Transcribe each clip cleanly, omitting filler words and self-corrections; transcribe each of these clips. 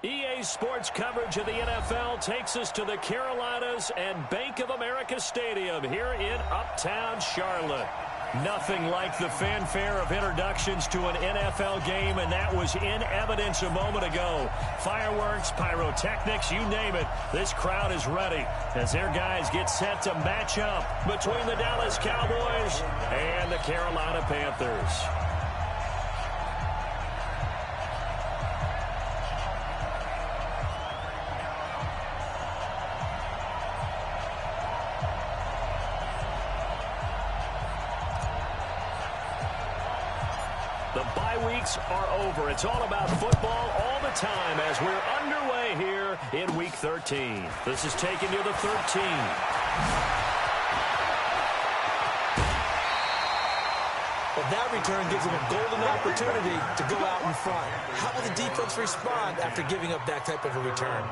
EA Sports coverage of the NFL takes us to the Carolinas and Bank of America Stadium here in Uptown Charlotte. Nothing like the fanfare of introductions to an NFL game, and that was in evidence a moment ago. Fireworks, pyrotechnics, you name it. This crowd is ready as their guys get set to match up between the Dallas Cowboys and the Carolina Panthers. The bye weeks are over. It's all about football all the time as we're underway here in Week 13. This is taken to the 13. Well, that return gives them a golden opportunity to go out in front. How will the defense respond after giving up that type of a return?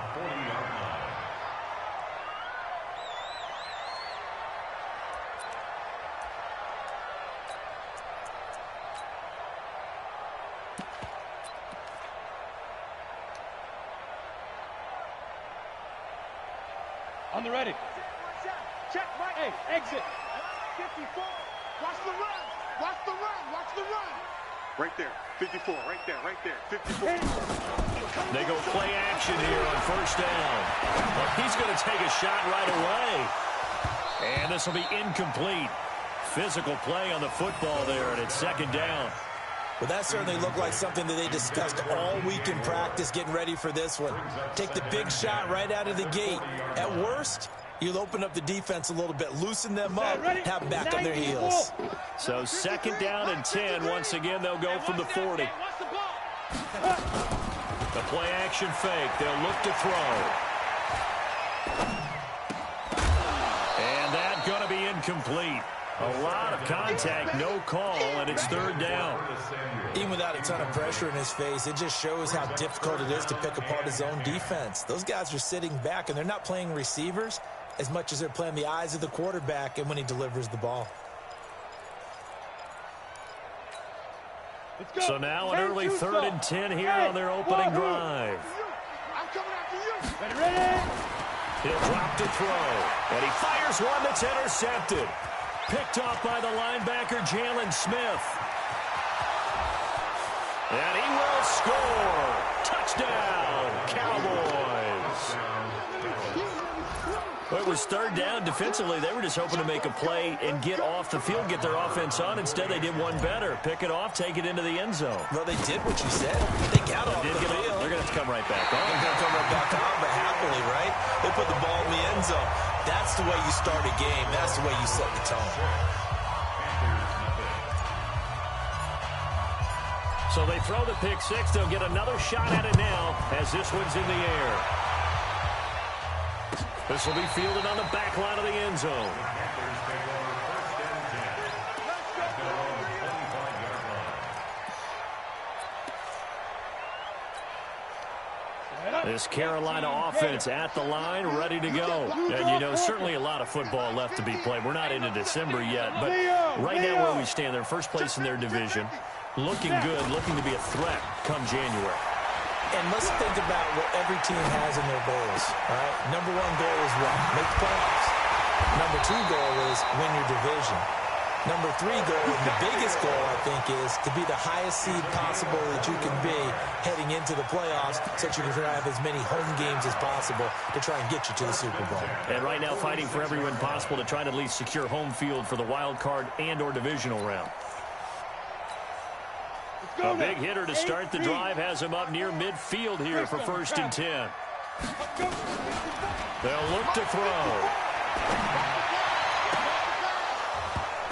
On the ready. Check, right. Hey, exit. 54. Watch the run. Watch the run. Watch the run. Right there. 54. Right there. Right there. 54. They go play action here on first down. Well, he's going to take a shot right away. And this will be incomplete. Physical play on the football there, and it's second down. Well, that certainly looked like something that they discussed all week in practice, getting ready for this one. Take the big shot right out of the gate. At worst, you'll open up the defense a little bit, loosen them up, have them back on their heels. So second down and 10. Once again, they'll go from the 40. The play action fake. They'll look to throw. And that's going to be incomplete. A lot of contact, no call, and it's third down. Even without a ton of pressure in his face, it just shows how difficult it is to pick apart his own defense. Those guys are sitting back, and they're not playing receivers as much as they're playing the eyes of the quarterback and when he delivers the ball. So now an early third and 10 here on their opening drive. I'm coming after you. Ready? He'll drop to throw, and he fires one that's intercepted. Picked off by the linebacker, Jalen Smith. And he will score. Touchdown, Cowboys. Well, it was third down. Defensively, they were just hoping to make a play and get off the field, get their offense on. Instead, they did one better. Pick it off, take it into the end zone. Well, they did what you said. They got off the field. They're going to have to come right back on. They're going to come right back on, but happily, right? They put the ball in the end zone. That's the way you start a game. That's the way you set the tone. So they throw the pick six. They'll get another shot at it now as this one's in the air. This will be fielded on the back line of the end zone. This Carolina offense at the line, ready to go. And, you know, certainly a lot of football left to be played. We're not into December yet, but right now where we stand, they're first place in their division. Looking good, looking to be a threat come January. And let's think about what every team has in their goals. All right? Number one goal is what? Make the playoffs. Number two goal is win your division. Number three goal, and the biggest goal, I think, is to be the highest seed possible that you can be heading into the playoffs so that you can have as many home games as possible to try and get you to the Super Bowl. And right now fighting for every win possible to try to at least secure home field for the wild card and or divisional round. A big hitter to start the drive has him up near midfield here for first and 10. They'll look to throw.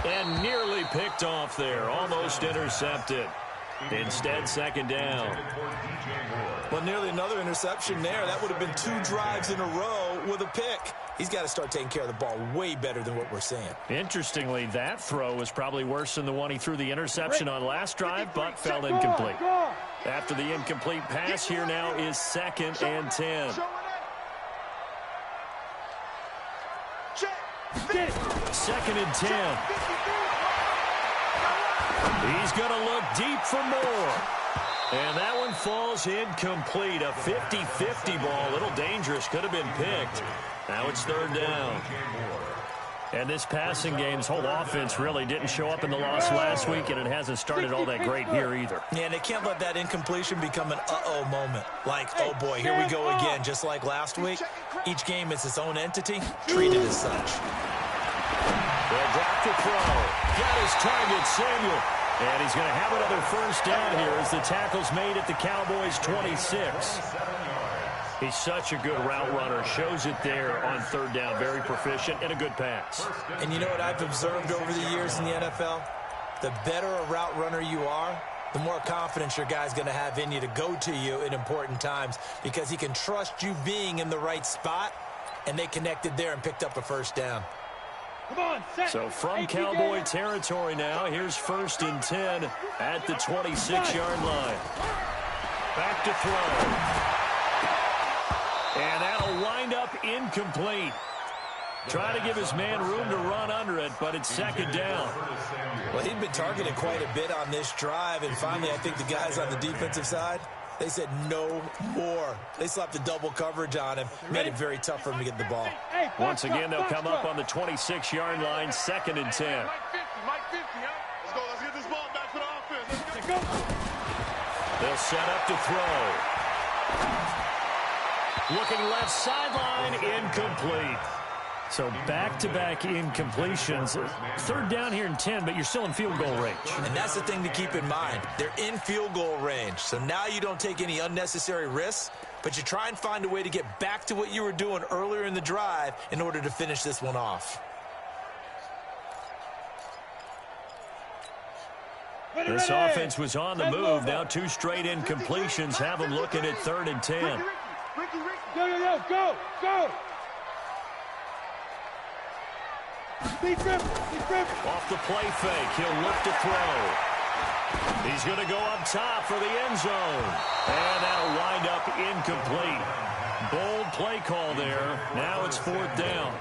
And nearly picked off there. Almost intercepted. Instead, second down. Well, nearly another interception there. That would have been 2 drives in a row with a pick. He's got to start taking care of the ball way better than what we're seeing. Interestingly, that throw was probably worse than the one he threw the interception on last drive, but fell incomplete. After the incomplete pass, here now is second and 10. Second and 10. He's going to look deep for more. And that one falls incomplete. A 50-50 ball. A little dangerous. Could have been picked. Now it's third down. And this passing game's whole offense really didn't show up in the loss last week, and it hasn't started all that great here either. Yeah, and they can't let that incompletion become an uh-oh moment. Like, oh boy, here we go again, just like last week. Each game is its own entity, treated as such. They'll drop the throw. Got his target, Samuel. And he's going to have another first down here as the tackle's made at the Cowboys' 26. He's such a good route runner. Shows it there on third down. Very proficient and a good pass. And you know what I've observed over the years in the NFL? The better a route runner you are, the more confidence your guy's going to have in you to go to you in important times because he can trust you being in the right spot, and they connected there and picked up a first down. Come on, set. So from Cowboy territory now, here's 1st and 10 at the 26-yard line. Back to throw. And that'll wind up incomplete. Trying to give his man room to run under it, but it's second down. Well, he'd been targeted quite a bit on this drive, and finally I think the guys on the defensive side, they said no more. They slapped the double coverage on him, made it very tough for him to get the ball. Once again, they'll come up on the 26-yard line, 2nd and 10. Mike 50, huh? Let's go. Let's get this ball back for the offense. Let's go. They'll set up to throw. Looking left sideline, incomplete. So back-to-back incompletions. Third down here in 10, but you're still in field goal range. And that's the thing to keep in mind. They're in field goal range. So now you don't take any unnecessary risks, but you try and find a way to get back to what you were doing earlier in the drive in order to finish this one off. This offense was on the move. Now 2 straight incompletions have them looking at 3rd and 10. Yo, go, go. Off the play fake, he'll look to throw. He's going to go up top for the end zone. And that'll wind up incomplete. Bold play call there. Now it's 4th down.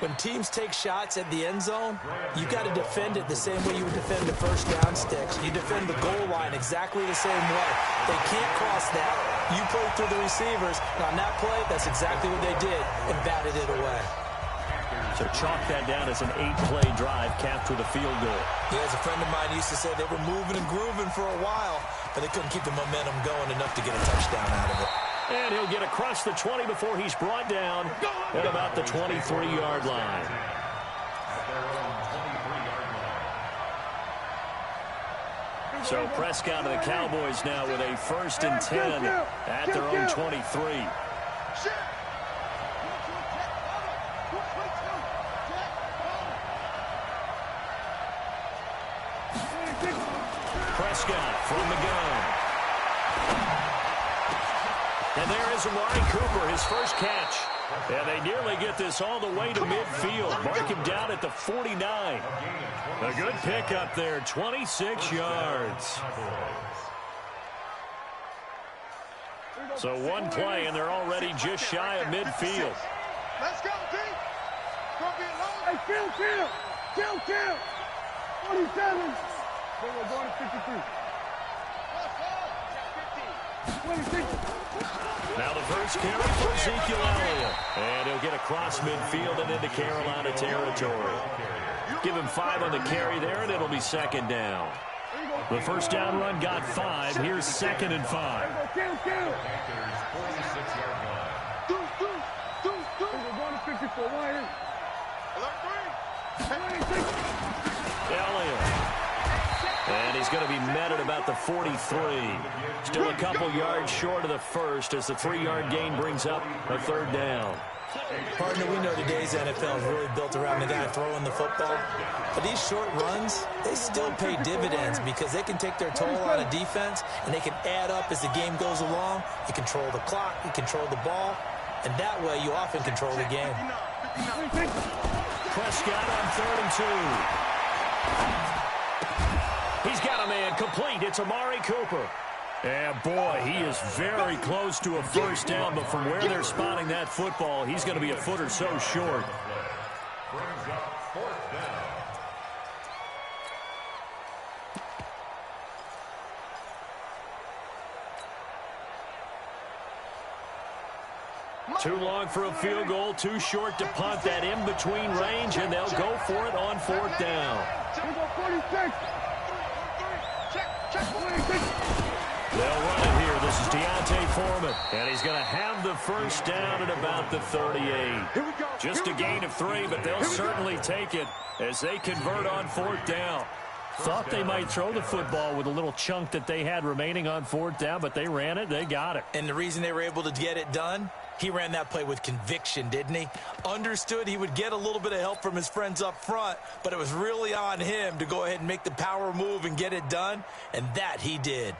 When teams take shots at the end zone, you got to defend it the same way you would defend the first down sticks. You defend the goal line exactly the same way. They can't cross that. You play through the receivers. And on that play, that's exactly what they did and batted it away. So chalk that down as an 8-play drive capped with a field goal. Yeah, as a friend of mine used to say, they were moving and grooving for a while, but they couldn't keep the momentum going enough to get a touchdown out of it. And he'll get across the 20 before he's brought down at about the 23-yard line. So Prescott and the Cowboys now with a 1st and 10 at their own 23. Prescott from the gun. And there is Amari Cooper, his first catch. And they nearly get this all the way to midfield. Mark him down at the 49. A good pickup there, 26 yards. So one play, and they're already just shy of midfield. Let's go, team. Gonna be long. Hey, kill. 27. We're going to 53. 26. Now the first carry for Ezekiel Elliott. And he'll get across midfield and into Carolina territory. Give him 5 on the carry there, and it'll be 2nd down. The first down run got 5. Here's 2nd and 5. We're going to 54. Elliott. And he's going to be met at about the 43. Still a couple yards short of the first as the 3-yard gain brings up a 3rd down. Partner, we know today's NFL is really built around the guy throwing the football. But these short runs, they still pay dividends because they can take their toll on a defense and they can add up as the game goes along. You control the clock, you control the ball, and that way you often control the game. Prescott on 3rd and 2. He's got a man complete. It's Amari Cooper. And boy, he is very close to a first down, but from where they're spotting that football, he's going to be a foot or so short. Too long for a field goal, too short to punt. That in-between range, and they'll go for it on 4th down. They'll run it here. This is Deontay Foreman, and he's going to have the first down at about the 38. Just a gain of 3, but they'll certainly take it as they convert on 4th down. Thought they might throw the football with a little chunk that they had remaining on 4th down, but they ran it. They got it. And the reason they were able to get it done, he ran that play with conviction, didn't he? Understood he would get a little bit of help from his friends up front, but it was really on him to go ahead and make the power move and get it done, and that he did.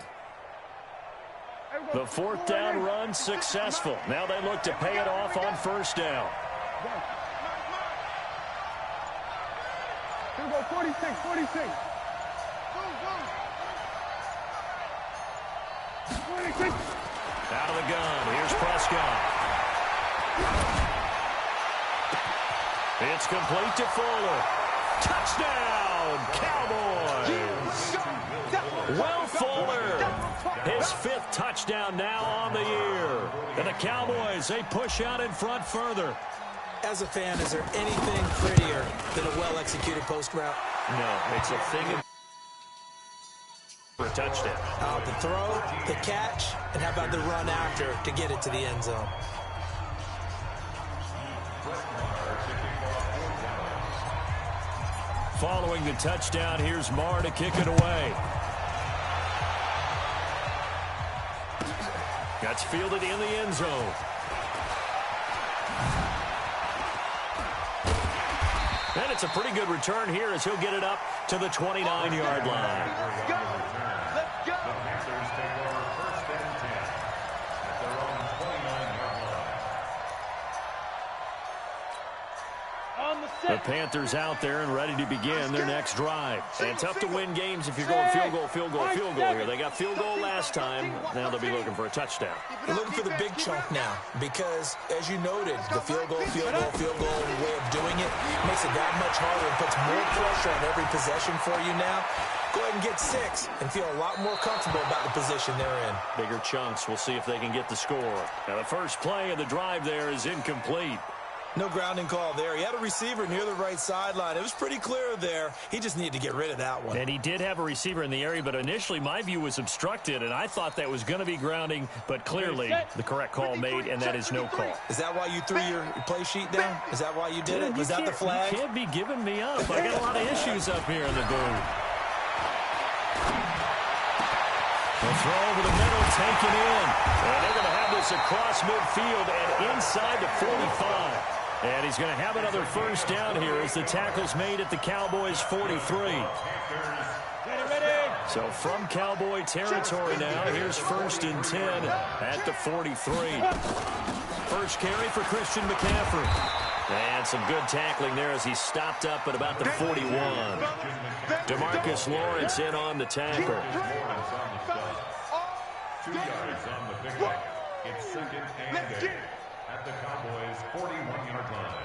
The 4th down run successful. Now they look to pay it off on 1st down. Here we go, 46, 46. 46. Out of the gun. Here's Prescott. It's complete to Fuller. Touchdown, Cowboys. Will Fuller, his 5th touchdown now on the year. And the Cowboys, they push out in front further. As a fan, is there anything prettier than a well-executed post route? No, it's a thing for a touchdown. The throw, the catch, and how about the run after to get it to the end zone? Following the touchdown, here's Marr to kick it away. That's fielded in the end zone. And it's a pretty good return here as he'll get it up to the 29-yard line. Let's go. Let's go. The Panthers take over 1st and 10 at their own 29-yard line. On the The Panthers out there and ready to begin their next drive. And tough to win games if you're going field goal, field goal, field goal here. They got field goal last time. Now they'll be looking for a touchdown. They're looking for the big chunk now because, as you noted, the field goal way of doing it makes it that much harder and puts more pressure on every possession for you now. Go ahead and get 6 and feel a lot more comfortable about the position they're in. Bigger chunks. We'll see if they can get the score. Now the first play of the drive there is incomplete. No grounding call there. He had a receiver near the right sideline. It was pretty clear there. He just needed to get rid of that one. And he did have a receiver in the area, but initially my view was obstructed, and I thought that was going to be grounding, but clearly the correct call made, and that is no call. Is that why you threw your play sheet down? Is that why you did it? Was that the flag? You can't be giving me up. I got a lot of issues up here in the booth. The throw over the middle, taken in. And they're going to have this across midfield and inside the 45. And he's going to have another first down here as the tackle's made at the Cowboys' 43. Ready. So from Cowboy territory now, here's 1st and 10 at the 43. First carry for Christian McCaffrey. And some good tackling there as he stopped up at about the 41. DeMarcus Lawrence in on the tackle. 2 yards on the pickup. It's 2nd and 8 at the Cowboys' 41-yard line.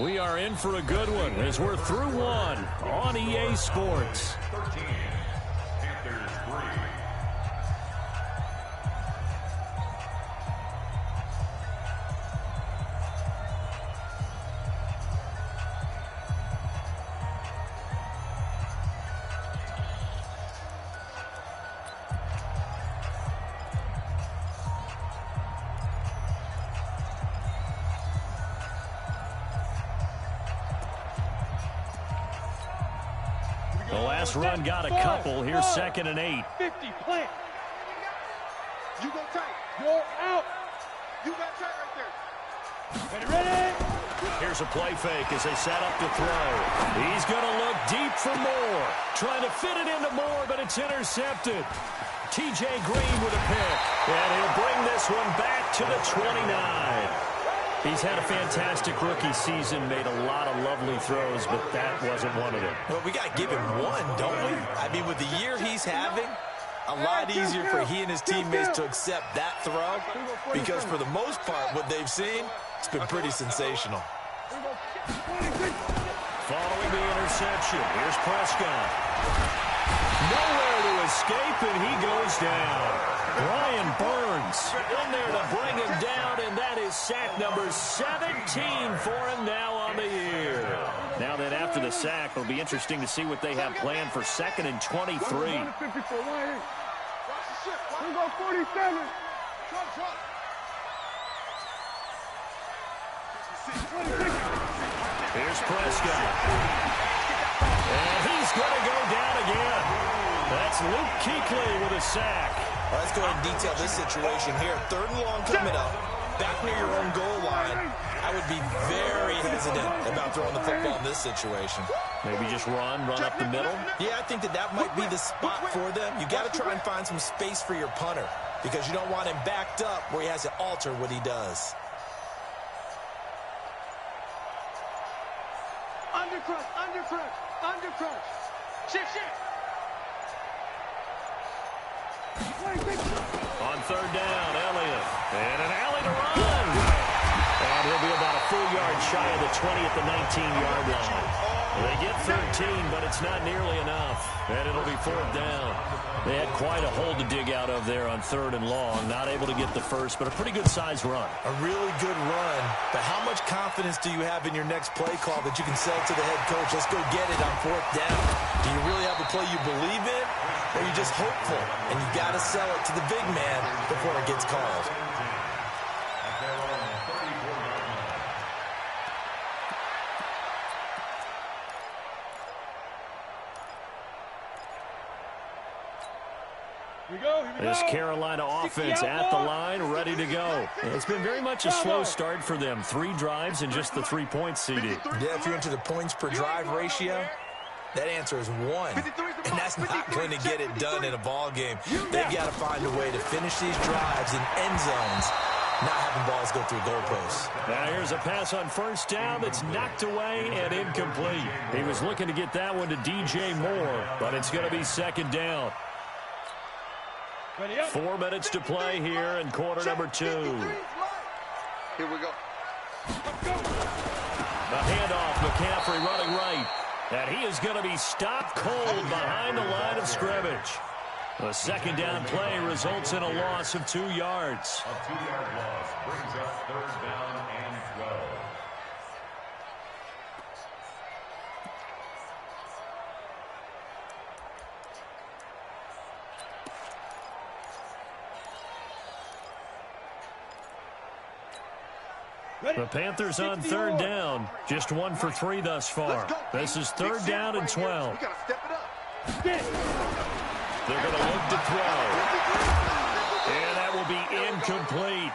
We are in for a good one as we're through one on EA Sports. 13, Panthers 3. The last run got a couple. Here's 2nd and 8. 50, plant. You go tight. You're out. You got tight right there. Ready. Here's a play fake as they set up to throw. He's going to look deep for Moore. Trying to fit it into Moore, but it's intercepted. T.J. Green with a pick. And he'll bring this one back to the 29. He's had a fantastic rookie season, made a lot of lovely throws, but that wasn't one of them. Well, we got to give him one, don't we? I mean, with the year he's having, a lot easier for he and his teammates to accept that throw because for the most part, what they've seen, it's been pretty sensational. Following the interception, here's Prescott. Nowhere to escape, and he goes down. Brian Burns in there to bring him down, and that is sack number 17 for him now on the year. Now then, after the sack, it'll be interesting to see what they have planned for 2nd and 23. We go 47. Here's Prescott. And he's going to go down again. That's Luke Kuechly with a sack. Well, let's go ahead and detail this situation here. 3rd and long coming up. Back near your own goal line. I would be very hesitant about throwing the football in this situation. Maybe just run up the middle? Yeah, I think that might be the spot for them. You got to try and find some space for your punter because you don't want him backed up where he has to alter what he does. Undercrunch, undercrunch, undercrunch. Shift. On 3rd down, Elliott. And an alley to run. And he'll be about a full yard shy of the 20 at the 19-yard line. They get 13, but it's not nearly enough. And it'll be 4th down. They had quite a hole to dig out of there on 3rd and long. Not able to get the first, but a pretty good-sized run. A really good run. But how much confidence do you have in your next play call that you can sell to the head coach? Let's go get it on 4th down. Do you really have a play you believe in? Or are you just hopeful? And you got to sell it to the big man before it gets called. This Carolina offense at the line, ready to go. It's been very much a slow start for them. 3 drives and just the 3 points seeded. Yeah, if you're into the points per drive ratio, that answer is 1. And that's not going to get it done in a ball game. They've got to find a way to finish these drives in end zones, not having balls go through goalposts. Now here's a pass on 1st down that's knocked away and incomplete. He was looking to get that one to DJ Moore, but it's going to be 2nd down. 4 minutes to play here in quarter number 2. Here we go. The handoff, McCaffrey running right. And he is going to be stopped cold behind the line of scrimmage. The 2nd down play results in a loss of 2 yards. A 2-yard loss brings up 3rd down and 12. The Panthers on 3rd down. Just 1 for 3 thus far. This is 3rd down and 12. They're going to look to throw. And that will be incomplete.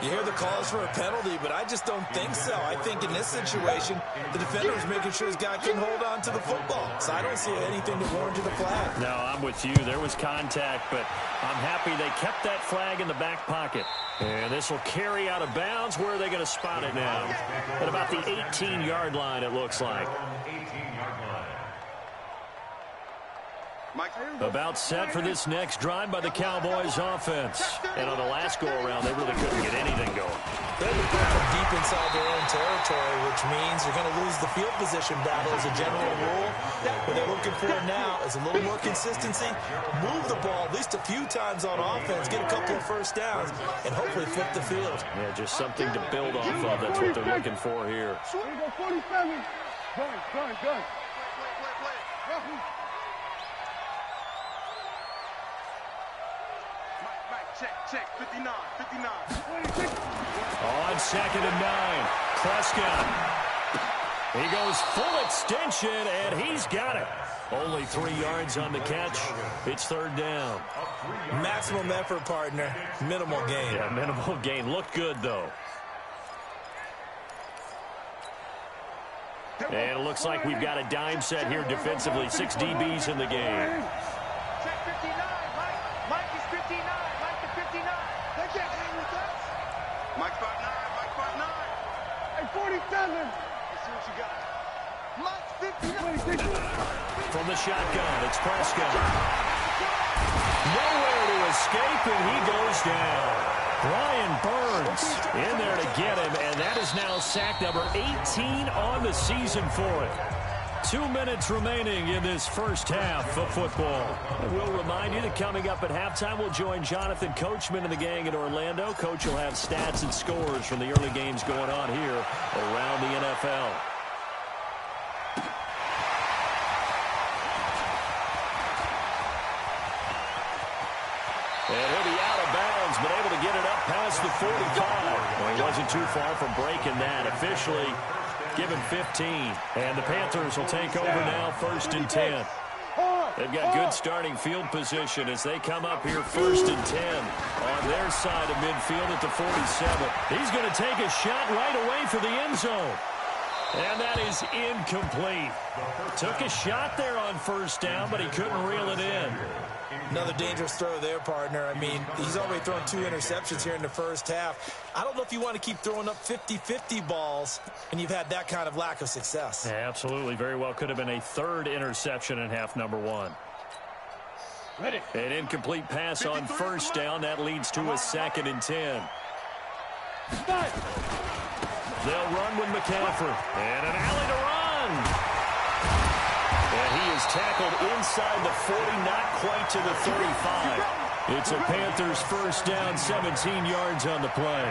You hear the calls for a penalty, but I just don't think so. I think in this situation, the defender was making sure his guy couldn't hold on to the football. So I don't see anything to warrant the flag. No, I'm with you. There was contact, but I'm happy they kept that flag in the back pocket. And this will carry out of bounds. Where are they going to spot it now? At about the 18-yard line, it looks like. About set for this next drive by the Cowboys offense. And on the last go-around, they really couldn't get anything going. They're deep inside their own territory, which means they're going to lose the field position battle as a general rule. What they're looking for now is a little more consistency, move the ball at least a few times on offense, get a couple of 1st downs, and hopefully flip the field. Yeah, just something to build off of. That's what they're looking for here. 47. Gun. Check, 59. On 2nd and 9, Prescott. He goes full extension, and he's got it. Only 3 yards on the catch. It's 3rd down. Maximum effort, partner. Minimal gain. Yeah, minimal gain. Looked good, though. And it looks like we've got a dime set here defensively. 6 DBs in the game. Check 59, Mike. Mike is 59. Mike to 59. They can't hang with us. Mike 5'9", Mike 5'9". Hey, 47. Let's see what you got. Mike 59. From the shotgun, it's Prescott. Nowhere to escape, and he goes down. Brian Burns in there to get him, and that is now sack number 18 on the season for him. 2 minutes remaining in this first half of football. And we'll remind you that coming up at halftime, we'll join Jonathan Coachman and the gang in Orlando. Coach will have stats and scores from the early games going on here around the NFL. And he'll be out of bounds, but able to get it up past the 45. Well, he wasn't too far from breaking that. Officially given 15. And the Panthers will take over now, 1st and 10. They've got good starting field position as they come up here 1st and 10 on their side of midfield at the 47. He's going to take a shot right away for the end zone. And that is incomplete. Took a shot there on 1st down, but he couldn't reel it in. Another dangerous throw there, partner. I mean, he's already thrown 2 interceptions here in the first half. I don't know if you want to keep throwing up 50-50 balls, and you've had that kind of lack of success. Yeah, absolutely. Very well could have been a 3rd interception in half number 1. Ready. An incomplete pass on 1st down. That leads to a 2nd and 10. They'll run with McCaffrey. And an alley to run. And he is tackled inside the 40, not quite to the 35. It's a Panthers 1st down, 17 yards on the play.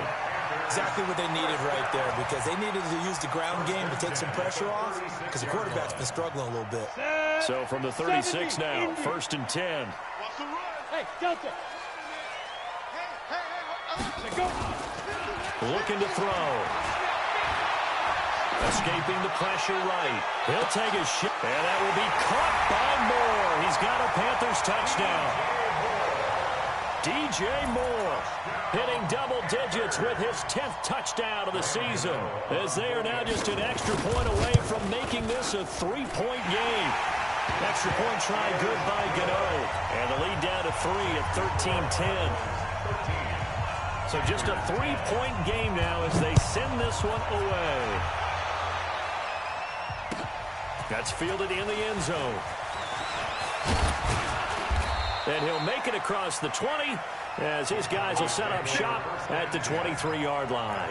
Exactly what they needed right there, because they needed to use the ground game to take some pressure off, because the quarterback's been struggling a little bit. So from the 36 now, 1st and 10. Hey, Delta. Looking to throw. Escaping the pressure right. He'll take a shot. And that will be caught by Moore. He's got a Panthers touchdown. DJ Moore hitting double digits with his 10th touchdown of the season, as they are now just an extra point away from making this a 3-point game. Extra point try good by Gano. And the lead down to 3 at 13-10. So just a 3-point game now as they send this one away. That's fielded in the end zone. And he'll make it across the 20 as his guys will set up shop at the 23-yard line.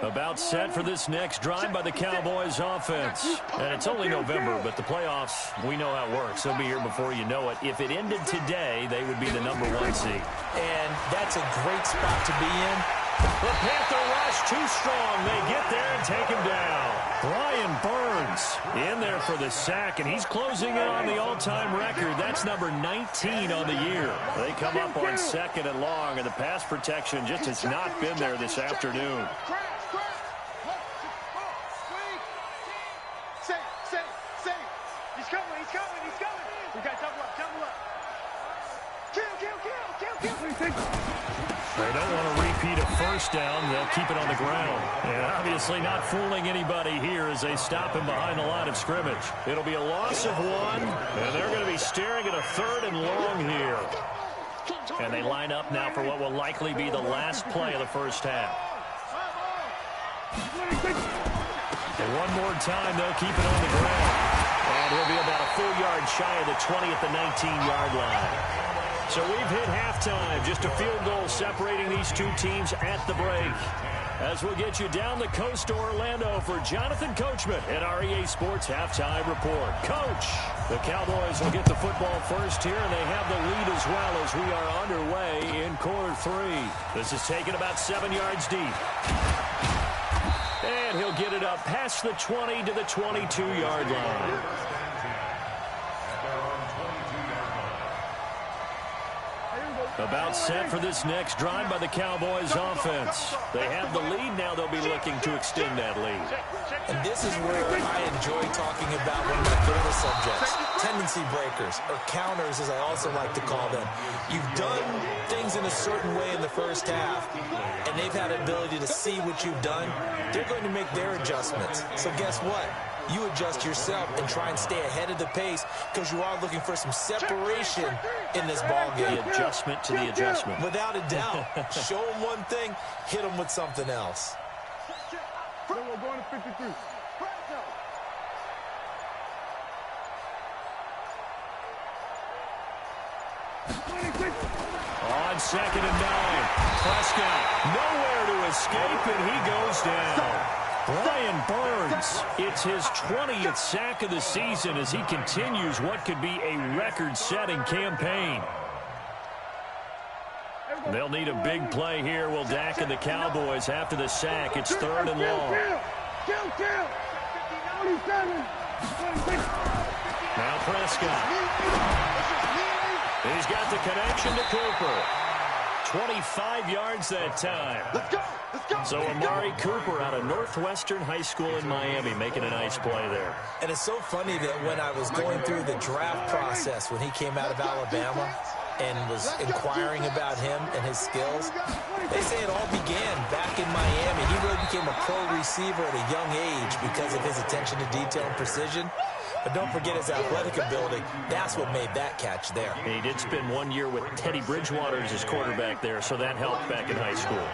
About set for this next drive by the Cowboys offense. And it's only November, but the playoffs, we know how it works. They'll be here before you know it. If it ended today, they would be the number 1 seed. And that's a great spot to be in. The Panther rush too strong. They get there and take him down. Brian Burns in there for the sack, and he's closing in on the all-time record. That's number 19 on the year. They come up on 2nd and long, and the pass protection just has not been there this afternoon. He's coming. We got double up. Kill. They don't want to repeat a 1st down. They'll keep it on the ground. And obviously not fooling anybody here as they stop him behind the line of scrimmage. It'll be a loss of 1, and they're going to be staring at a 3rd and long here. And they line up now for what will likely be the last play of the first half. And one more time, they'll keep it on the ground. And he'll be about a full yard shy of the 20 at the 19-yard line. So we've hit halftime. Just a field goal separating these two teams at the break. As we'll get you down the coast to Orlando for Jonathan Coachman at our EA Sports Halftime Report. Coach, the Cowboys will get the football first here, and they have the lead as well as we are underway in quarter 3. This is taken about 7 yards deep. And he'll get it up past the 20 to the 22-yard line. About set for this next drive by the Cowboys offense. They have the lead now. They'll be looking to extend that lead. And this is where I enjoy talking about one of my favorite subjects, tendency breakers, or counters as I also like to call them. You've done things in a certain way in the first half, and they've had the ability to see what you've done. They're going to make their adjustments. So guess what? You adjust yourself and try and stay ahead of the pace because you are looking for some separation in this ball game. The adjustment to the adjustment. Without a doubt. Show them one thing, hit them with something else. We're going to 53. On on 2nd and 9. Prescott nowhere to escape, and he goes down. Brian Burns, it's his 20th sack of the season as he continues what could be a record-setting campaign. They'll need a big play here. Will Dak and the Cowboys after the sack. It's 3rd and long. Now Prescott. He's got the connection to Cooper. 25 yards that time. So Amari Cooper out of Northwestern High School in Miami making a nice play there. And it's so funny that when I was going through the draft process when he came out of Alabama and was inquiring about him and his skills, they say it all began back in Miami. He really became a pro receiver at a young age because of his attention to detail and precision. But don't forget his athletic ability. That's what made that catch there. He did spend 1 year with Teddy Bridgewater as his quarterback there, so that helped back in high school.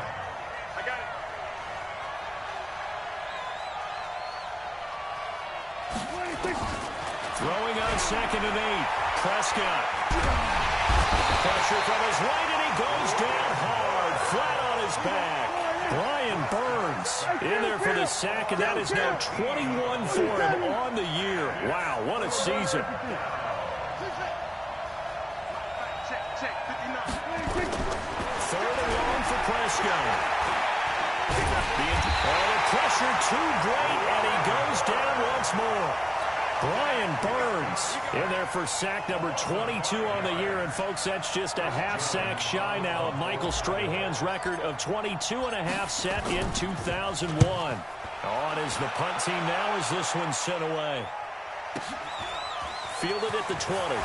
Throwing on 2nd and 8. Prescott. Pressure from his right, and he goes down hard, flat on his back. Brian Burns in there for the sack, and that is now 21 for him on the year. Wow, what a season. 3rd and long for Prescott. The pressure too great, and he goes down once more. Brian Burns in there for sack number 22 on the year. And, folks, that's just a half sack shy now of Michael Strahan's record of 22.5 set in 2001. On is the punt team now as this one's sent away. Fielded at the 20.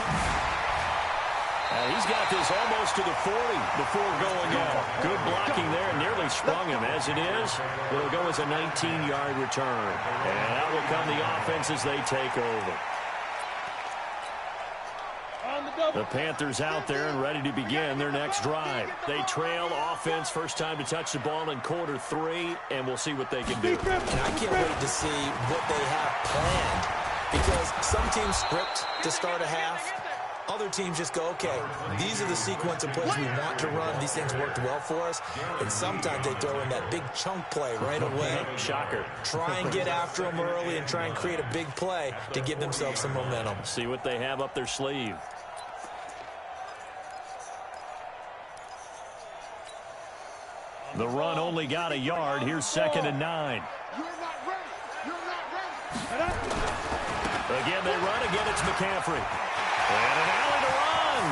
He's got this almost to the 40 before going out. Good blocking there, nearly sprung him. As it is, it'll go as a 19-yard return. And out will come the offense as they take over. The Panthers out there and ready to begin their next drive. They trail offense, first time to touch the ball in quarter 3, and we'll see what they can do. And I can't wait to see what they have planned, because some teams script to start a half. Other teams just go, okay, these are the sequence of plays we want to run. These things worked well for us. And sometimes they throw in that big chunk play right away. Shocker. Try and get after them early and try and create a big play to give themselves some momentum. See what they have up their sleeve. The run only got a yard. Here's 2nd and 9. Again, they run. Again, it's McCaffrey. And an alley to run.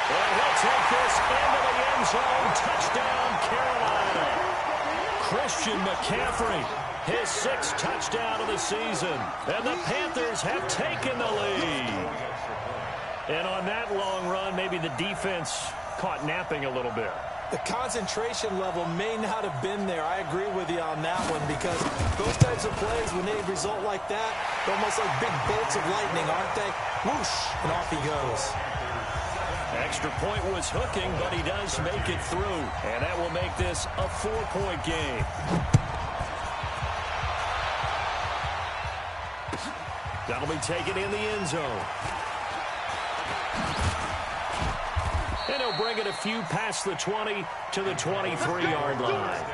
And he'll take this into the end zone. Touchdown, Carolina. Christian McCaffrey, his 6th touchdown of the season. And the Panthers have taken the lead. And on that long run, maybe the defense caught napping a little bit. The concentration level may not have been there. I agree with you on that one, because those types of plays, when they result like that, they're almost like big bolts of lightning, aren't they? Whoosh, and off he goes. Extra point was hooking, but he does make it through. And that will make this a 4-point game. That'll be taken in the end zone. And he'll bring it a few past the 20 to the 23-yard line.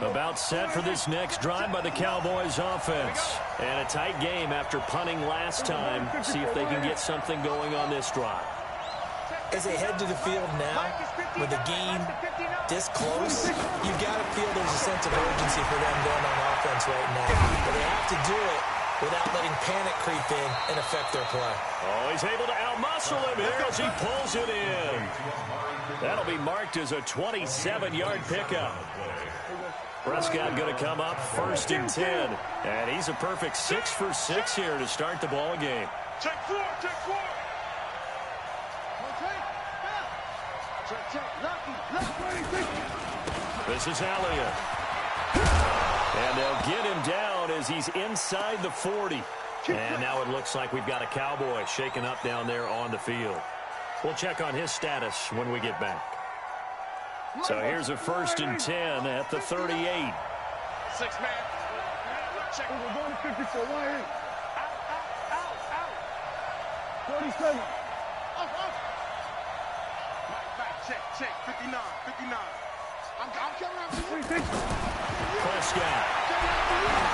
About set for this next drive by the Cowboys offense. And a tight game after punting last time. See if they can get something going on this drive. As they head to the field now, with the game this close, you've got to feel there's a sense of urgency for them going on offense right now. But they have to do it without letting panic creep in and affect their play. Oh, he's able to outmuscle him here as he pulls it in. That'll be marked as a 27-yard pickup. Prescott going to come up 1st and 10. And he's a perfect 6 for 6 here to start the ball game. Check 4, check 4. This is Elliott. And they'll get him down as he's inside the 40. And now it looks like we've got a Cowboy shaken up down there on the field. We'll check on his status when we get back. So here's a 1st and 10 at the 38. 6, man. Check. We're going to 54. Why in? Out. 30 seconds. Off. Mike, check. 59. I'm coming up. Prescott.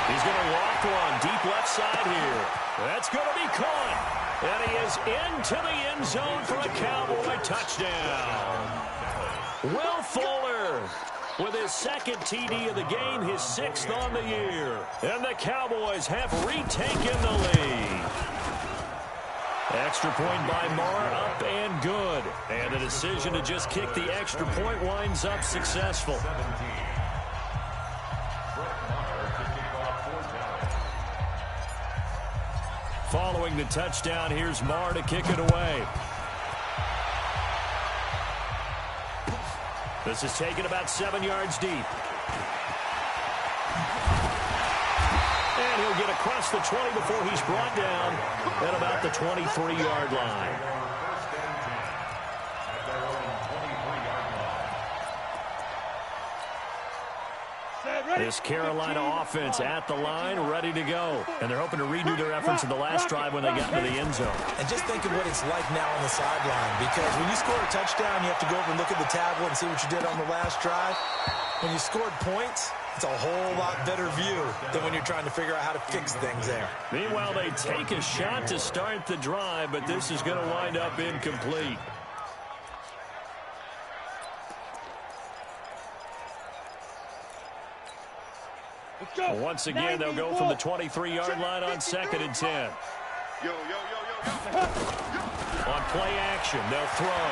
He's going to walk one deep left side here. That's going to be caught. And he is into the end zone for a Cowboy touchdown. Will Fuller with his second TD of the game, his 6th on the year. And the Cowboys have retaken the lead. Extra point by Marr, up and good. And the decision to just kick the extra point winds up successful. Following the touchdown, here's Marr to kick it away. This is taken about 7 yards deep. And he'll get across the 20 before he's brought down at about the 23-yard line. This Carolina offense at the line, ready to go. And they're hoping to redo their efforts in the last drive when they got into the end zone. And just think of what it's like now on the sideline, because when you score a touchdown, you have to go over and look at the tablet and see what you did on the last drive. When you scored points, it's a whole lot better view than when you're trying to figure out how to fix things there. Meanwhile, they take a shot to start the drive, but this is going to wind up incomplete. Once again, they'll go from the 23-yard line on 2nd and 10. Yo. On play action, they'll throw.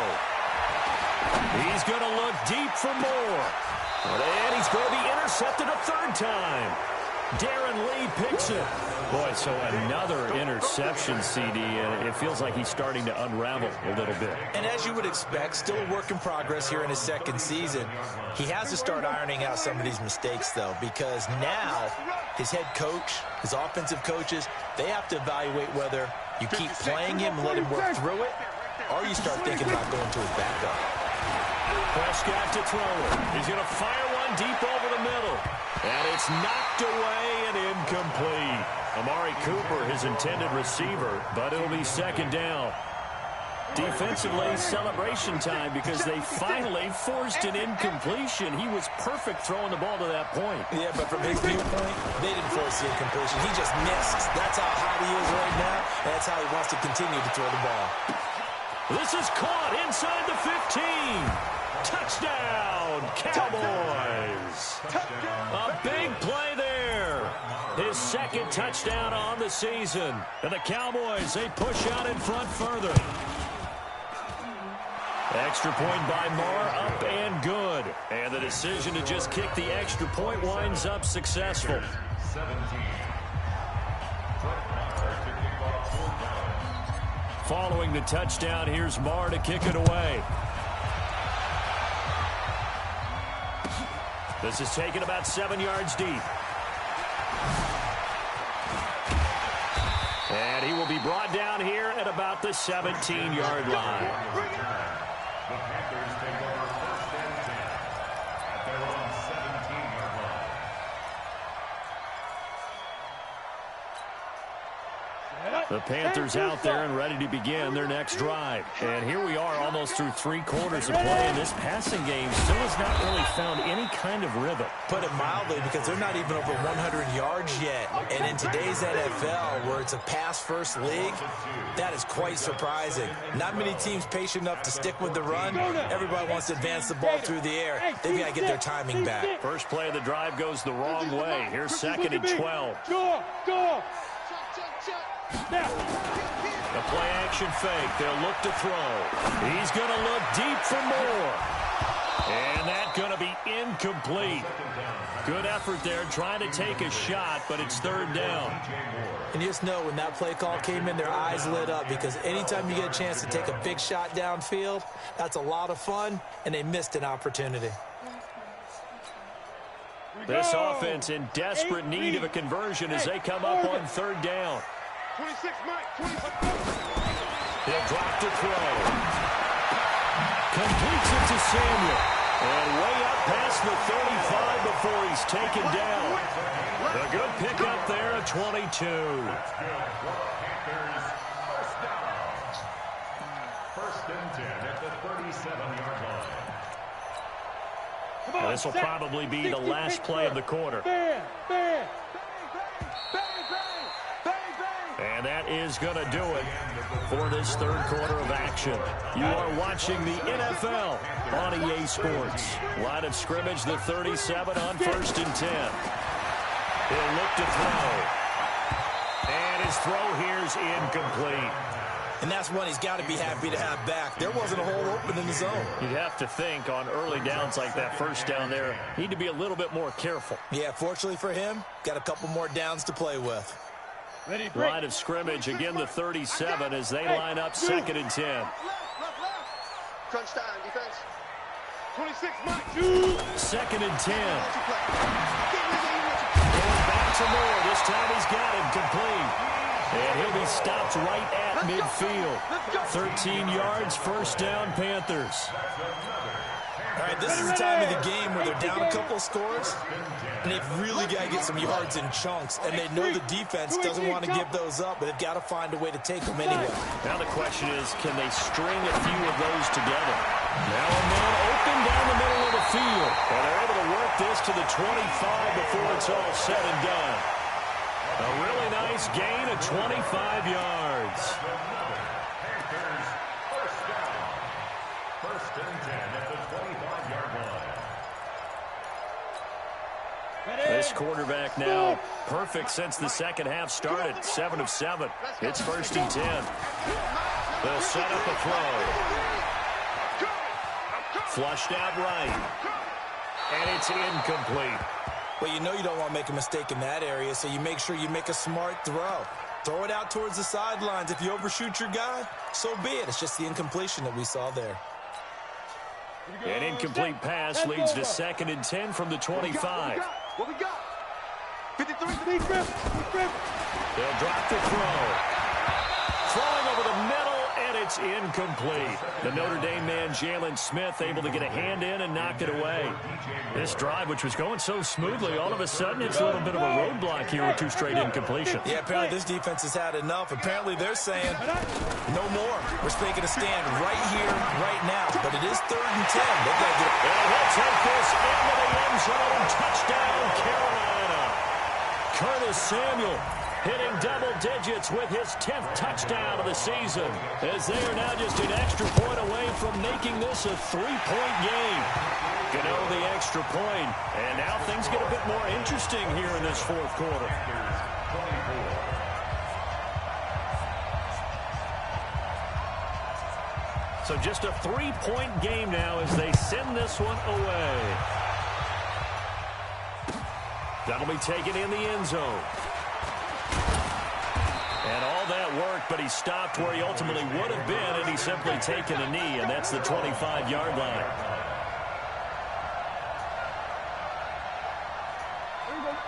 He's going to look deep for more. And he's going to be intercepted a 3rd time. Darren Lee picks it. Boy, so another interception, CD, and it feels like he's starting to unravel a little bit. And as you would expect, still a work in progress here in his 2nd season. He has to start ironing out some of these mistakes, though, because now his head coach, his offensive coaches, they have to evaluate whether you keep playing him and let him work through it, or you start thinking about going to his backup. Prescott to throw it. He's going to fire one deep over the middle. And it's knocked away and incomplete. Amari Cooper, his intended receiver, but it'll be 2nd down. Defensively, celebration time because they finally forced an incompletion. He was perfect throwing the ball to that point. Yeah, but from his viewpoint, they didn't force the incompletion. He just missed. That's how hot he is right now, and that's how he wants to continue to throw the ball. This is caught inside the 15. Touchdown, Cowboys. A big play there. His 2nd touchdown on the season. And the Cowboys, they push out in front further. Extra point by Marr, up and good. And the decision to just kick the extra point winds up successful. Following the touchdown, here's Marr to kick it away. This is taken about 7 yards deep. And he will be brought down here at about the 17-yard line. The Panthers take over 1st and 10 at their own 17-yard line. The Panthers out there and ready to begin their next drive. And here we are almost through 3 quarters of play, and this passing game still has not really found any kind of rhythm. Put it mildly, because they're not even over 100 yards yet. And in today's NFL, where it's a pass-first league, that is quite surprising. Not many teams patient enough to stick with the run. Everybody wants to advance the ball through the air. They've got to get their timing back. First play of the drive goes the wrong way. Here's 2nd and 12. Go. The play-action fake. They'll look to throw. He's going to look deep for more. And that's going to be incomplete. Good effort there, trying to take a shot, but it's 3rd down. And you just know when that play call came in, their eyes lit up, because anytime you get a chance to take a big shot downfield, that's a lot of fun, and they missed an opportunity. This offense in desperate need of a conversion as they come up on 3rd down. 26, Mike. 26. He'll drop to throw. Completes it to Samuel. And way up past the 35 before he's taken down. A good pickup there at 22. That's good for Panthers. First down. First and 10 at the 37-yard line. This will probably be the last play of the quarter. And that is going to do it for this third quarter of action. You are watching the NFL on EA Sports. Line of scrimmage, the 37 on first and 10. He'll look to throw. And his throw here's incomplete. And that's one he's got to be happy to have back. There wasn't a hole open in the zone. You'd have to think on early downs like that first down there, need to be a little bit more careful. Yeah, fortunately for him, got a couple more downs to play with. Line of scrimmage, again the 37 as they line up second and 10. Crunch time, defense. 26, Mike. Second and 10. Going back to Moore. This time he's got him complete. And he'll be stopped right at midfield. 13 yards, first down, Panthers. All right, this is the time of the game where they're down a couple of scores, and they've really got to get some yards in chunks, and they know the defense doesn't want to give those up, but they've got to find a way to take them anyway. Now the question is, can they string a few of those together? Now a man open down the middle of the field, and they're able to work this to the 25 before it's all said and done. A really nice gain of 25 yards. Panthers first down. First and 10 at the 25-yard line. This quarterback now perfect since the second half started. 7 of 7. It's first and 10. They'll set up a throw. Flushed out right. And it's incomplete. Well, you know you don't want to make a mistake in that area, so you make sure you make a smart throw. Throw it out towards the sidelines. If you overshoot your guy, so be it. It's just the incompletion that we saw there. An incomplete pass leads to second and 10 from the 25. What we got? 53. They'll drop the throw. Throwing over the middle, and it's incomplete. The Notre Dame man, Jalen Smith, able to get a hand in and knock it away. This drive, which was going so smoothly, all of a sudden it's a little bit of a roadblock here with 2 straight incompletions. Yeah, apparently this defense has had enough. Apparently they're saying, no more. We're making a stand right here, right now. But it is third and 10. They've got to get it. And he'll take this into the end zone. Touchdown, Carolina. Curtis Samuel hitting double digits with his 10th touchdown of the season, as they are now just an extra point away from making this a 3-point game. Gano the extra point, and now things get a bit more interesting here in this fourth quarter. So just a 3-point game now as they send this one away. That'll be taken in the end zone. And all that worked, but he stopped where he ultimately would have been, and he's simply taken a knee, and that's the 25-yard line.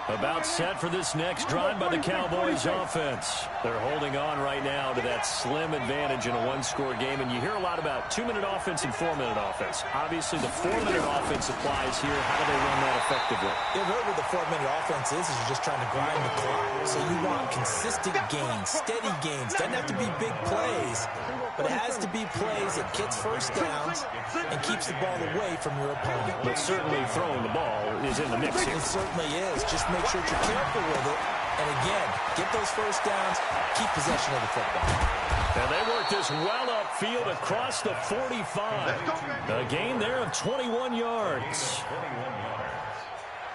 About set for this next drive by the Cowboys offense. They're holding on right now to that slim advantage in a one-score game, and you hear a lot about 2-minute offense and 4-minute offense. Obviously, the 4-minute offense applies here. How do they run that effectively? Yeah, really what the 4-minute offense is you're just trying to grind the clock. So you want consistent gains, steady gains. Doesn't have to be big plays, but it has to be plays that gets first downs and keeps the ball away from your opponent. But certainly throwing the ball is in the mix here. It certainly is. Just make sure you're careful with it. And again, get those first downs, keep possession of the football. And they work this well upfield across the 45. A gain there of 21 yards.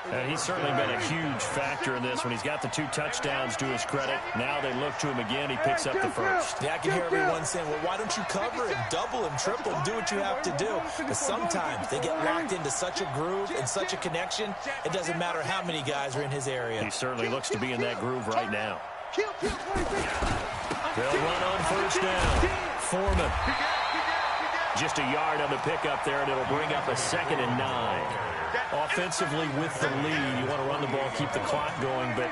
And he's certainly been a huge factor in this when he's got the 2 touchdowns to his credit. Now they look to him again. He picks up the first. Yeah, I can hear everyone saying, well, why don't you cover him, double him, triple him, do what you have to do. But sometimes they get locked into such a groove and such a connection, it doesn't matter how many guys are in his area. He certainly looks to be in that groove right now. They'll run on first down. Foreman. Just a yard on the pickup there, and it'll bring up a 2nd and 9. Offensively with the lead, you want to run the ball, keep the clock going, but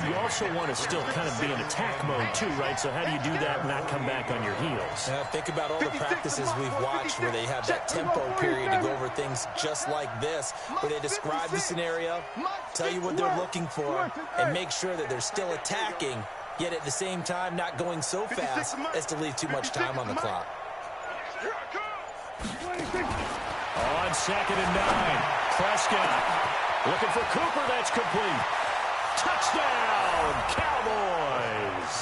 you also want to still kind of be in attack mode too, right? So how do you do that and not come back on your heels? Think about all the practices we've watched where they have that tempo period to go over things just like this, where they describe the scenario, tell you what they're looking for, and make sure that they're still attacking, yet at the same time not going so fast as to leave too much time on the clock. On 2nd and 9, Prescott looking for Cooper. That's complete. Touchdown, Cowboys.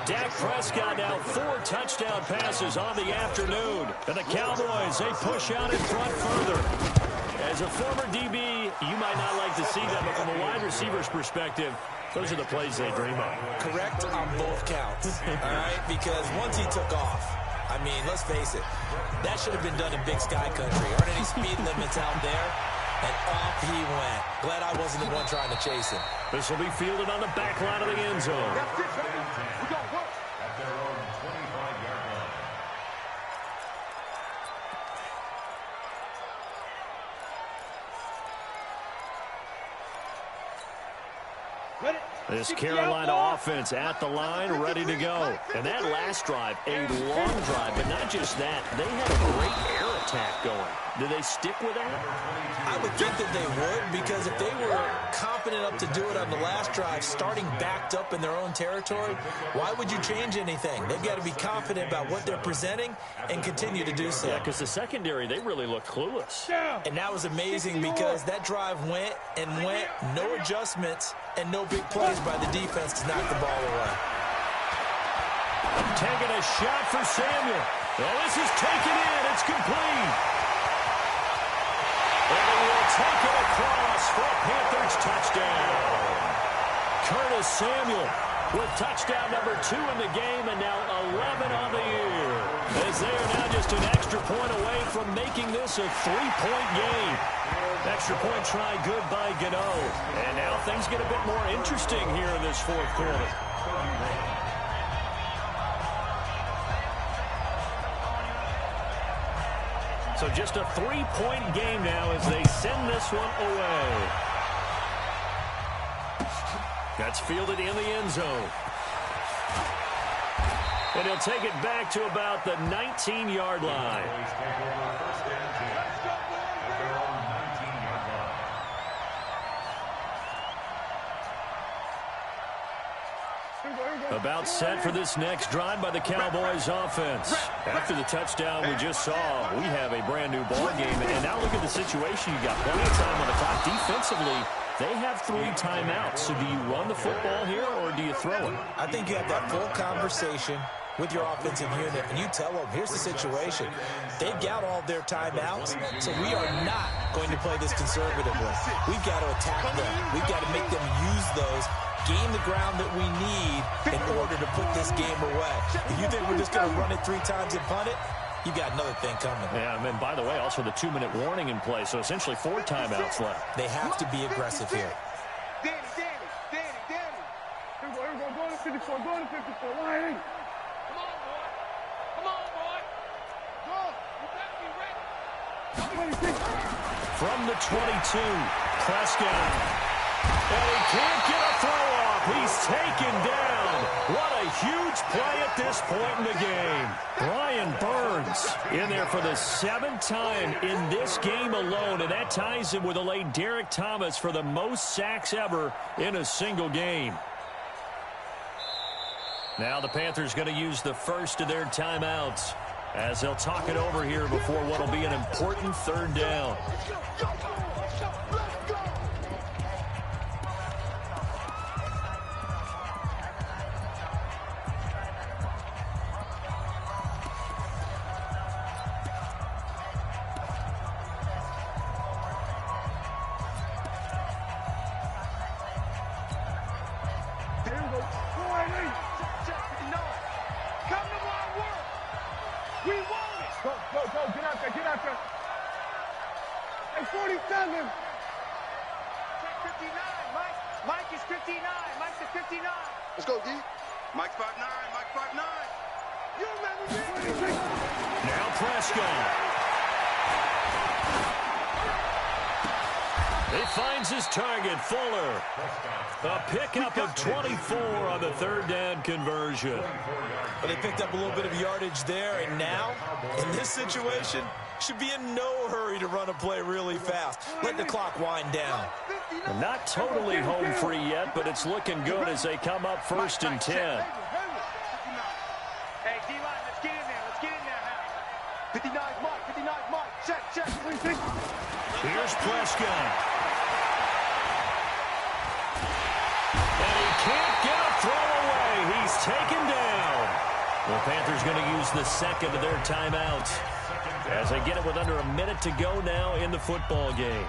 Dak Prescott now 4 touchdown passes on the afternoon. And the Cowboys, they push out in front further. As a former DB, you might not like to see that, but from a wide receiver's perspective, those are the plays they dream of. Correct on both counts, all right? Because once he took off, I mean, let's face it, that should have been done in Big Sky Country. Aren't any speed limits out there? And off he went. Glad I wasn't the one trying to chase him. This will be fielded on the back line of the end zone. At their own 25-yard line. This Carolina offense at the line, ready to go. And that last drive, a long drive, but not just that. They had a great air attack going. Do they stick with that? I would think that they would, because if they were confident enough to do it on the last drive, starting backed up in their own territory, why would you change anything? They've got to be confident about what they're presenting and continue to do so. Yeah, because the secondary, they really looked clueless. And that was amazing because that drive went and went, no adjustments, and no big plays by the defense to knock the ball away. Taking a shot for Samuel. Well, this is taken in. It's complete. And he will take it across for a Panthers touchdown. Curtis Samuel with touchdown number 2 in the game, and now 11 on the year. As they are now just an extra point away from making this a 3-point game. Extra point try good by Gano. And now things get a bit more interesting here in this 4th quarter. So just a 3-point game now as they send this one away. That's fielded in the end zone. And he'll take it back to about the 19-yard line. About set for this next drive by the Cowboys offense. After the touchdown we just saw, we have a brand new ball game. And now look at the situation. You've got plenty of time on the clock. Defensively, they have 3 timeouts. So do you run the football here or do you throw it? I think you have that full conversation with your offensive unit, and you tell them, here's the situation. They've got all their timeouts, so we are not going to play this conservatively. We've got to attack them. We've got to make them use those, gain the ground that we need in order to put this game away. If you think we're just going to run it 3 times and punt it, you got another thing coming. Yeah, and by the way, also the 2-minute warning in play, so essentially 4 timeouts left. They have to be aggressive here. Danny. Here we go. Go to 54. Go to 54. Line. Come on, boy. Go. You better be ready. From the 22, Prescott. And he can't get a throw off. He's taken down. What a huge play at this point in the game. Brian Burns in there for the 7th time in this game alone, and that ties him with a late Derek Thomas for the most sacks ever in a single game. Now the Panthers going to use the first of their timeouts as they'll talk it over here before what will be an important 3rd down. Get out there. Hey, 47. Check 59. Mike is 59. Mike's at 59. Let's go, D. Mike's 5'9". Mike's 5'9". You remember me? Now Prescott. He finds his target, Fuller. A pickup of 24 on the third down conversion. But they picked up a little bit of yardage there, and now, in this situation, should be in no hurry to run a play really fast. Let the clock wind down. Not totally home free yet, but it's looking good as they come up 1st and 10. Hey, D-line, let's get in there. Let's get in there, Hal. 59 Mike, 59 Mike. Check. Here's Prescott. And he can't get a throw away. He's taken down. The Panthers going to use the second of their timeouts as they get it with under a minute to go now in the football game.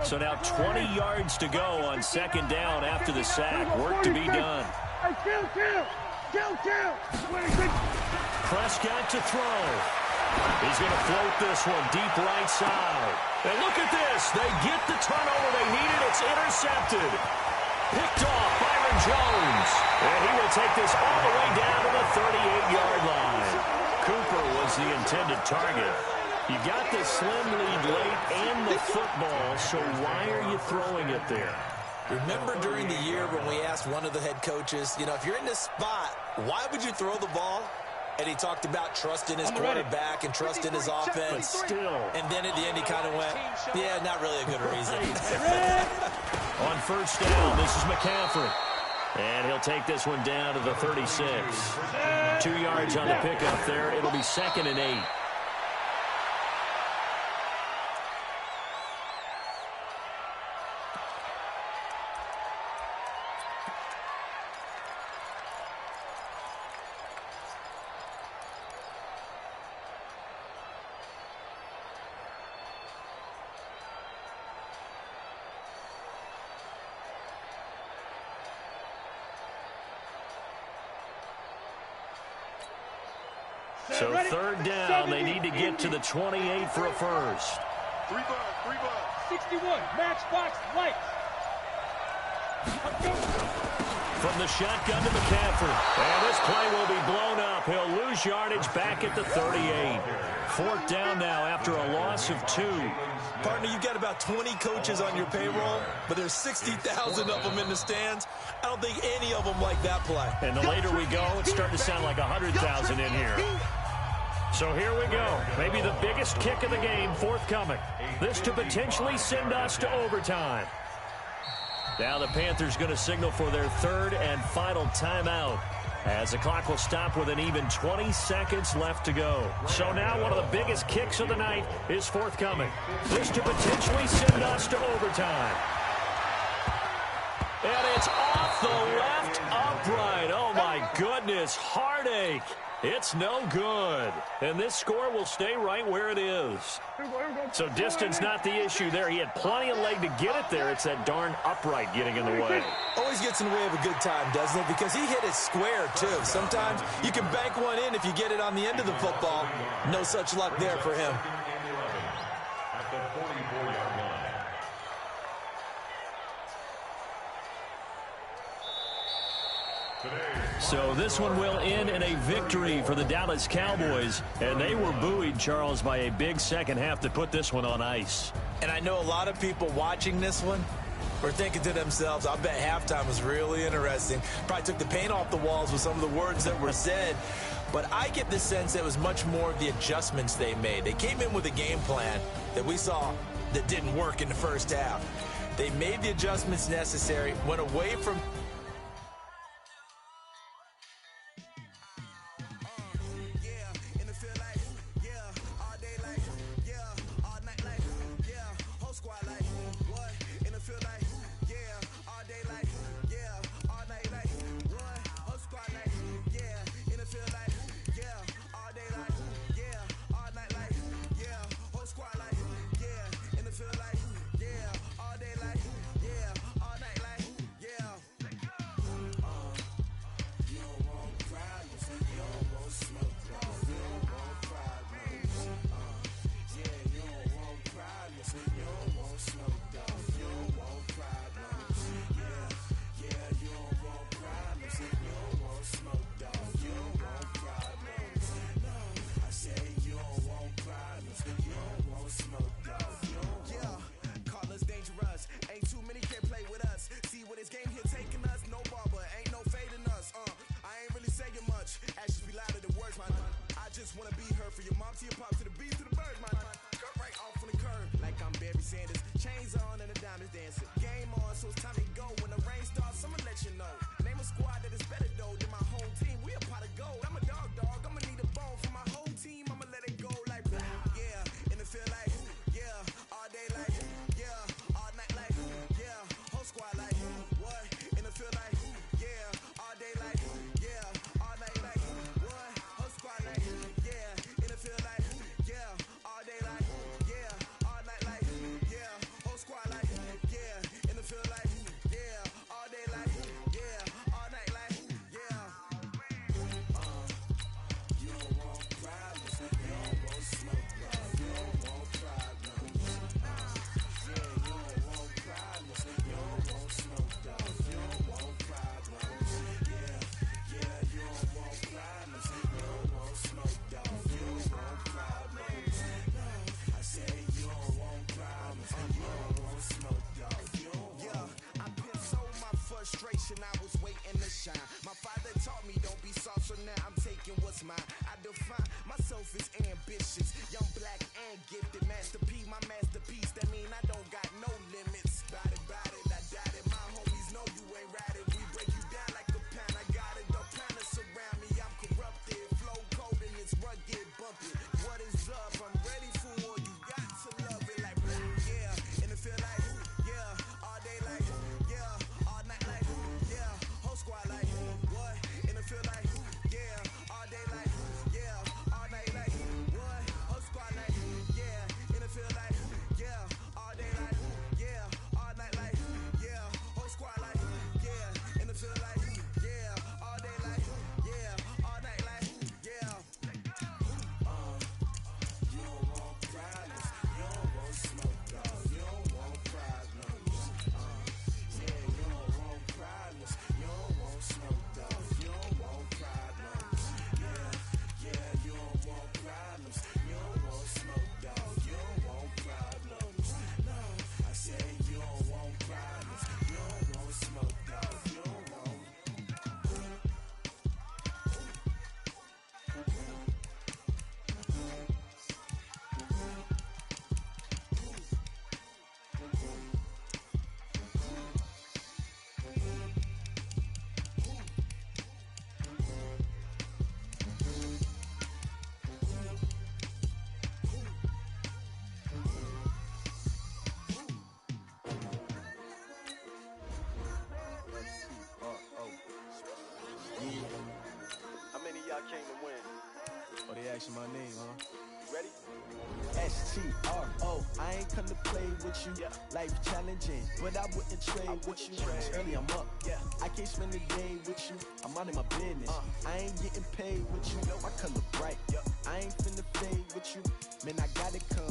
So now 20 yards to go on 2nd down after the sack. Work to be done. Prescott to throw. He's going to float this one deep right side. And look at this. They get the turnover they needed. It's intercepted. Picked off Byron Jones. And he will take this all the way down to the 38-yard line. Cooper was the intended target. You got the slim lead late and the football, so why are you throwing it there? Remember during the year when we asked one of the head coaches, if you're in this spot, why would you throw the ball? And he talked about trust in his quarterback and trust in his offense. But still. And then at the end he kind of went, yeah, not really a good reason. On 1st down, this is McCaffrey. And he'll take this one down to the 36. 2 yards on the pickup there. It'll be 2nd and 8. So 3rd down, they need to get to the 28 for a first. 3 bud. 61, matchbox, lights. From the shotgun to McCaffrey. And this play will be blown up. He'll lose yardage back at the 38. 4th down now after a loss of 2. Partner, you've got about 20 coaches on your payroll, but there's 60,000 of them in the stands. I don't think any of them like that play. And the later we go, it's starting to sound like 100,000 in here. So here we go. Maybe the biggest kick of the game forthcoming. This to potentially send us to overtime. Now the Panthers going to signal for their 3rd and final timeout as the clock will stop with an even 20 seconds left to go. So now one of the biggest kicks of the night is forthcoming. This to potentially send us to overtime. And it's off the left upright. Oh, my goodness. Heartache. It's no good. And this score will stay right where it is. So distance not the issue there. He had plenty of leg to get it there. It's that darn upright getting in the way. Always gets in the way of a good time, doesn't it? Because he hit it square, too. Sometimes you can bank one in if you get it on the end of the football. No such luck there for him. At the 44-yard line. So this one will end in a victory for the Dallas Cowboys. And they were buoyed, Charles, by a big second half that put this one on ice. And I know a lot of people watching this one were thinking to themselves, I bet halftime was really interesting. Probably took the paint off the walls with some of the words that were said. But I get the sense that it was much more of the adjustments they made. They came in with a game plan that we saw that didn't work in the first half. They made the adjustments necessary, went away from my masterpiece. That mean I don't got no limits. Bout it, I doubt it. My homies know you ain't ratted. We break you down like a pound. I got it, don't pound to surround me. I'm corrupted, flow cold and it's rugged, bumpy. What is up? I'm ready for war. You got to love it like, yeah. And it feel like, yeah. All day like, yeah. All night like, yeah. Whole squad like, what? And it feel like, yeah. All day like, yeah. All night like, what? Whole squad like, yeah. And it feel like, yeah. All day like, yeah. All night like, yeah. Whole squad like, yeah. And it feel like, yeah. All day like, yeah. All night like, yeah. You don't want problems. You don't want smoke, dog. You don't want problems. Yeah, you don't want problems. You don't want smoke, dog. You don't want problems. Yeah, you don't want problems. You don't want smoke, dog. You don't want problems. No, I said you don't want problems. You don't want smoke, dog. You don't want. How many of y'all came to win? Oh, they asking my name, huh? Ready? STRO, I ain't come to play with you. Yeah. Life challenging, but I wouldn't trade with you. It's early, I'm up. Yeah. I can't spend the day with you. I'm out of my business. I ain't getting paid with you. My color bright. Yeah. I ain't finna fade with you. Man, I gotta come